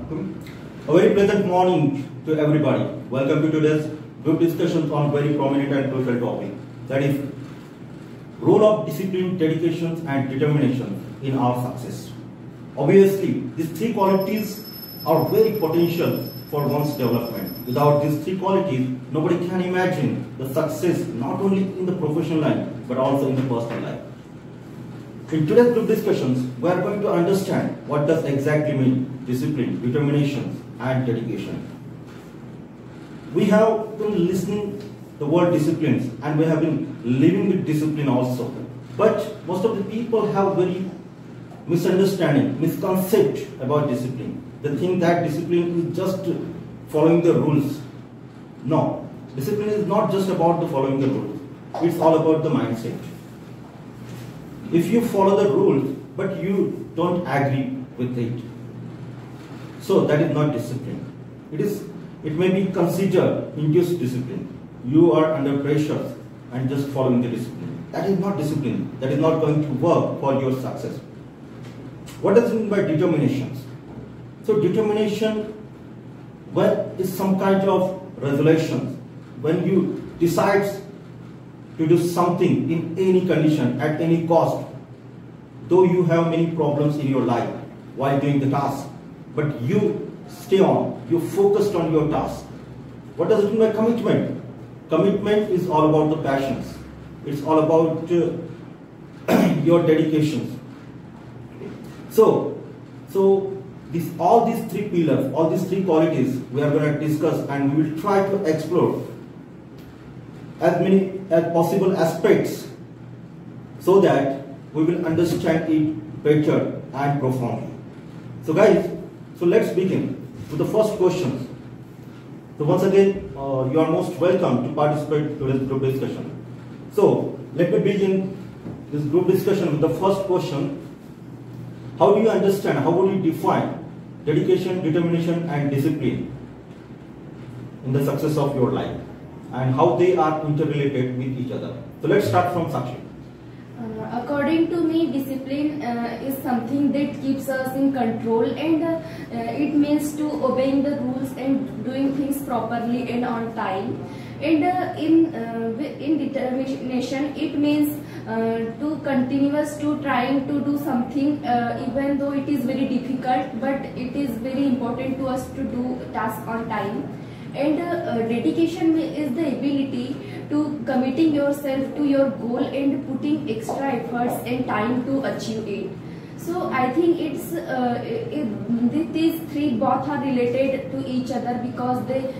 A very pleasant morning to everybody. Welcome to today's group discussions on very prominent and crucial topic, that is role of discipline, dedication and determination in our success. Obviously, these three qualities are very potential for one's development. Without these three qualities, nobody can imagine the success not only in the professional life but also in the personal life. In today's group discussions, we are going to understand what does exactly mean discipline, determination and dedication. We have been listening the word disciplines and we have been living with discipline also. But most of the people have very misunderstanding, misconcept about discipline. They think that discipline is just following the rules. No, discipline is not just about the following the rules. It's all about the mindset. If you follow the rules, but you don't agree with it, so that is not discipline. It may be considered induced discipline. You are under pressure and just following the discipline. That is not discipline. That is not going to work for your success. What does it mean by determination? So determination is some kind of resolution. When you decide to do something in any condition, at any cost, though you have many problems in your life while doing the task, but you stay on, you focused on your task. What does it mean by commitment? Commitment is all about the passions. It's all about your dedication. So all these three pillars, all these three qualities we are going to discuss, and we will try to explore as many as possible aspects so that we will understand it better and profoundly. So guys, let's begin with the first question. So once again, you are most welcome to participate in today's group discussion. So let me begin this group discussion with the first question. How do you understand, how would you define dedication, determination and discipline in the success of your life, and how they are interrelated with each other? So let's start from Sakshi. According to me, discipline is something that keeps us in control, and it means to obeying the rules and doing things properly and on time. And in determination, it means to continuous to trying to do something even though it is very difficult, but it is very important to us to do task on time. And dedication is the ability to committing yourself to your goal and putting extra efforts and time to achieve it. So I think these three both are related to each other because they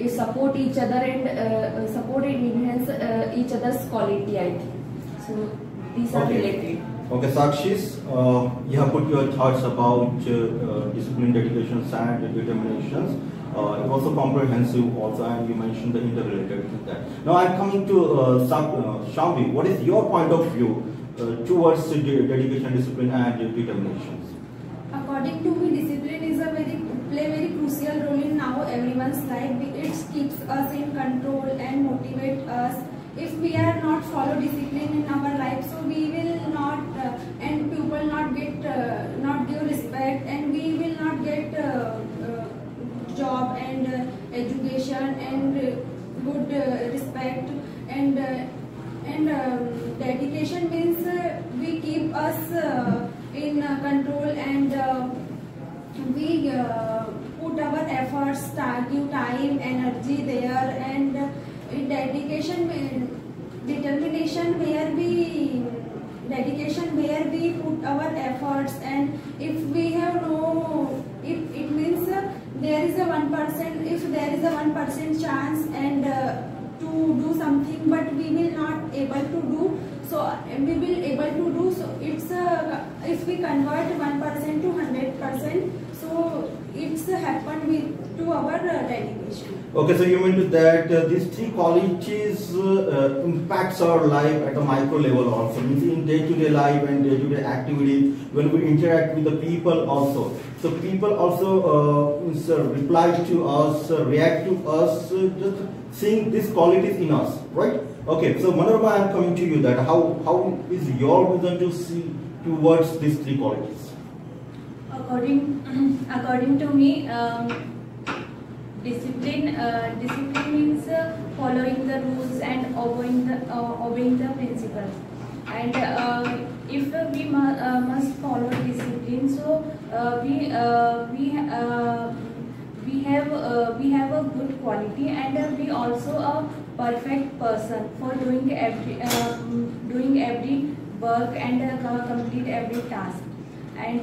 support each other and support and enhance each other's quality, I think. So these are related. Okay, Sakshis, you have put your thoughts about discipline, dedications and determinations. It was also comprehensive also, and you mentioned the interrelated with that. Now I'm coming to Shambi. What is your point of view towards dedication, discipline and determinations? According to me, discipline is play very crucial role in now everyone's life. It keeps us in control and motivate us. If we are not follow discipline in our life, so we will not and people not get not give respect, and we will not get job and education and good respect, and dedication means we keep us in control, and we put our efforts, give time, energy there, and in determination where we put our efforts, and if we have it means there is a 1%, if there is a 1% chance and to do something, but we will not able to do, so we will able to do, so it's if we convert 1% to 100%, so it's happen to our dedication. Okay, so you mean that these three qualities impacts our life at a micro level also, means in day-to-day life and day-to-day activity, when we interact with the people also. So people also reply to us, react to us, just seeing these qualities in us, right? Okay, so Manorama, I am coming to you that how is your vision to see towards these three qualities? according to me, discipline means following the rules and obeying the principles. And if we must follow discipline, so we have a good quality, and we also a perfect person for doing every work and complete every task. And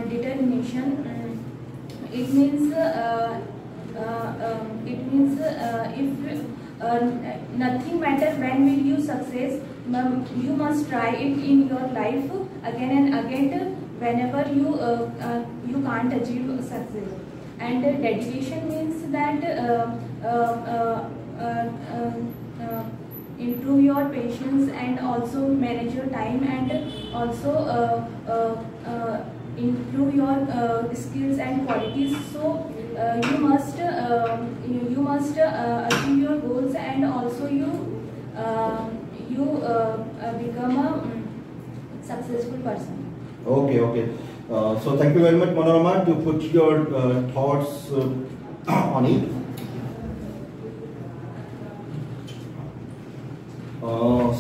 determination, it means if nothing matters when will you success, you must try it in your life again and again whenever you can't achieve success. And dedication means that improve your patience and also manage your time, and also improve your skills and qualities. So you must achieve your goals, and also you become a successful person. Okay. So thank you very much, Manorama, to put your thoughts on it.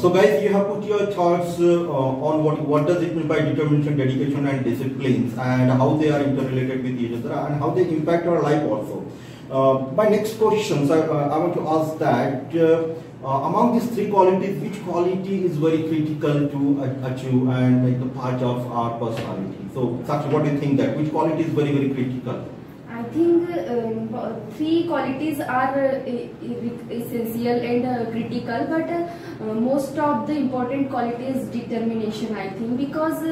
So guys, you have put your thoughts on what does it mean by determination, dedication and disciplines, and how they are interrelated with each other, and how they impact our life also. My next questions, I want to ask that among these three qualities, which quality is very critical to achieve and like the part of our personality? So Sakshi, what do you think that which quality is very, very critical? I think three qualities are essential and critical, but most of the important quality is determination, I think, because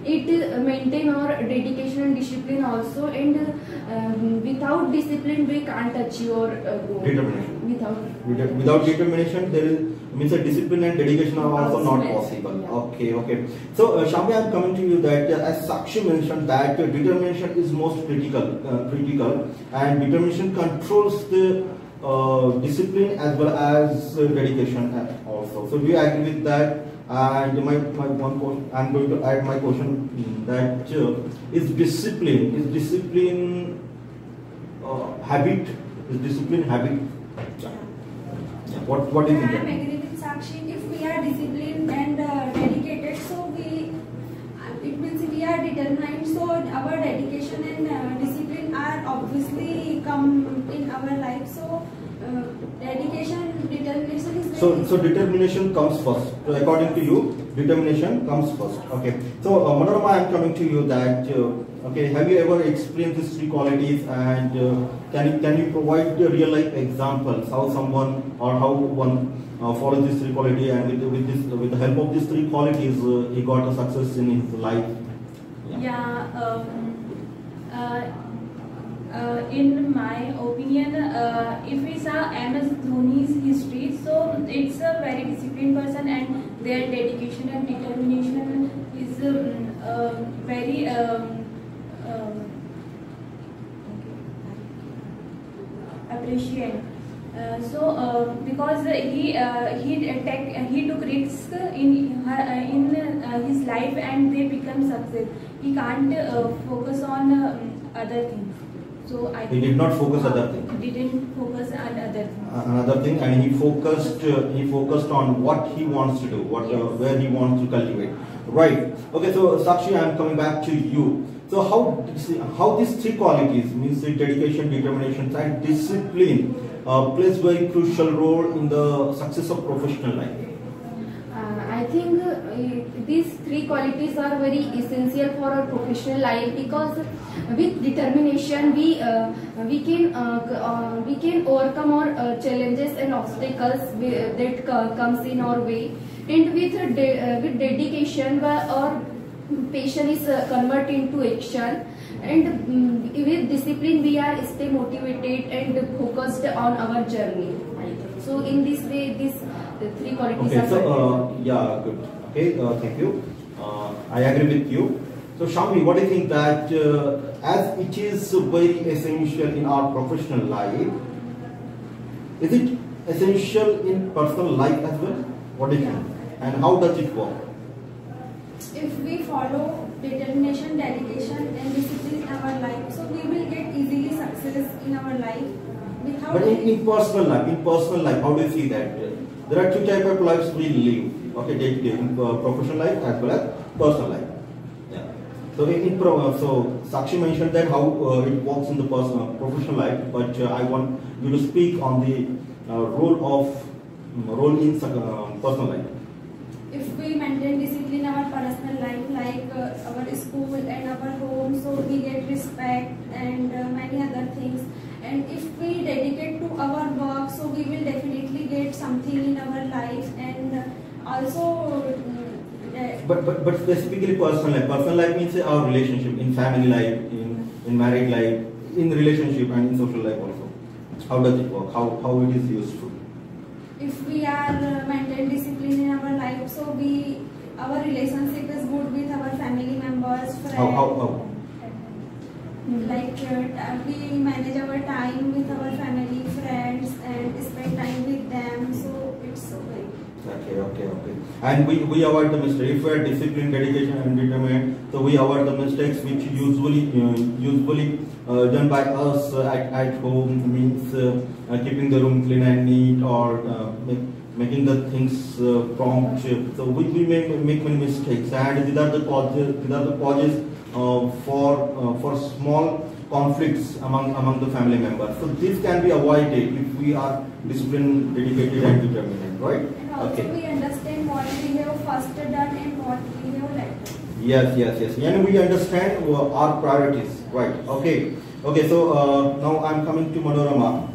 it maintain our dedication and discipline also, and without discipline we can't achieve our goal. Determination. Without determination, there is means a discipline and dedication are also not possible. Yeah. Okay. So Shami, I am coming to you that as Sakshi mentioned that determination is most critical, and determination controls the discipline as well as dedication also. So do you agree with that? And my one question, I'm going to add my question that is discipline habit? Is discipline habit? Yeah. What do you think? I am agree with Sakshi. If we are disciplined and dedicated, so it means we are determined. So our dedication and discipline are obviously come in our life. So dedication, determination is very so determination comes first. So according to you, determination comes first. Okay. So Manorama, I am coming to you that okay, have you ever experienced these three qualities, and can you provide real life examples how someone or how one follows these three qualities, and with the help of these three qualities he got a success in his life? In my opinion, if we saw MS Dhoni's history, so it's a very disciplined person, and their dedication and determination is very appreciate. Because he took risks in his life, and they become success. He can't focus on other things. So he did not focus other things. Didn't focus on other things. Another thing, and he focused on what he wants to do, where he wants to cultivate. Right. Okay. So Sakshi, I am coming back to you. So how these three qualities, means dedication, determination, and discipline, plays very crucial role in the success of professional life? I think these three qualities are very essential for our professional life, because with determination we can overcome our challenges and obstacles that comes in our way, and with dedication our passion is converted into action, and with discipline we are stay motivated and focused on our journey. So in this way, these three qualities are. Okay, so yeah, good. Okay, thank you. I agree with you. So Shami, what do you think that as it is very essential in our professional life, is it essential in personal life as well? What do you think? And how does it work? If we follow determination, dedication, and discipline in our life, so we will get easily success in our life. Without But in personal life, how do you see that? There are two types of lives we live. Okay, in professional life as well as personal life. Yeah. So so Sakshi mentioned that how it works in the professional life, but I want you to speak on the role in personal life. if we maintain discipline in our personal life, like our school and our home, so we get respect and many other things. And if we dedicate to our work, so we will definitely get something in our life. And also But specifically personal life means our relationship in family life, in married life, in relationship and in social life also. How does it work? How it is useful? if we are maintain discipline in our life, so our relationship is good with our family members, friends. How? Like we manage our time with our family, friends, and spend time with them. So it's so great. Okay. And we avoid the mistake. If we are disciplined, dedication, and determined, so we avoid the mistakes which usually done by us at home, means keeping the room clean and neat, or making the things prompt. So we make many mistakes, and these are the causes for small conflicts among the family members. So this can be avoided if we are disciplined, dedicated, and determined, right? And also we understand what we have first done and what we have later. Yes. And we understand our priorities, right? Okay. So now I'm coming to Manorama.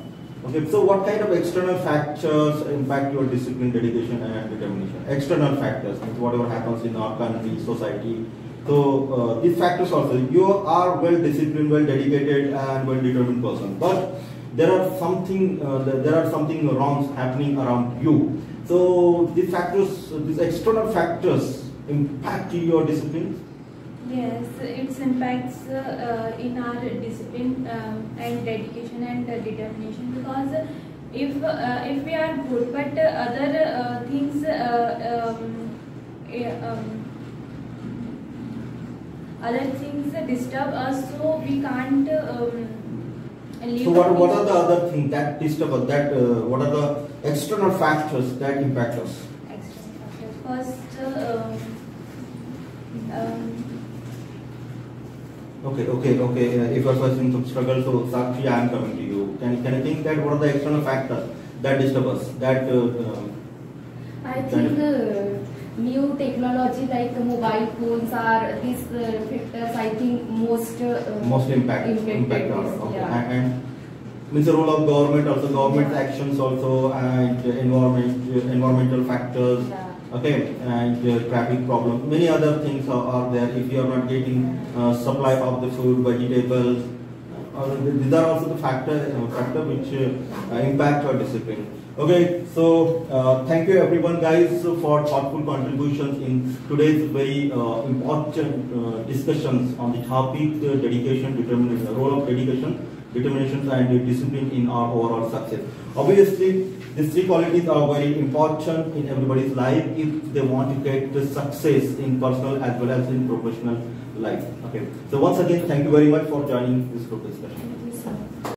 Okay. So what kind of external factors impact your discipline, dedication, and determination? External factors, whatever happens in our country, society. So these factors also, you are well disciplined, well dedicated, and well determined person, but there are something wrongs happening around you. So these external factors impact your discipline. Yes, it impacts in our discipline and dedication and determination, because if we are good, but other things disturb us, so we can't live. So what are the other things that disturb us? What are the external factors that impact us? External factors. First, Okay. If you are facing some struggle, so Sakshi, I am coming to you. Can you think that what are the external factors that disturb us? I think new technology like mobile phones are these factors. I think most impact this, our, okay. yeah. And means the role of government, also government actions also, and environmental factors. Yeah. Okay, and traffic problems, many other things are there. If you are not getting supply of the food, vegetables, these are also the factor which impact our discipline. Okay, so thank you everyone guys for thoughtful contributions in today's very important discussions on the topic dedication, determination, the role of dedication, determination and discipline in our overall success. Obviously, these three qualities are very important in everybody's life if they want to get the success in personal as well as in professional life. Okay, so once again, thank you very much for joining this group discussion.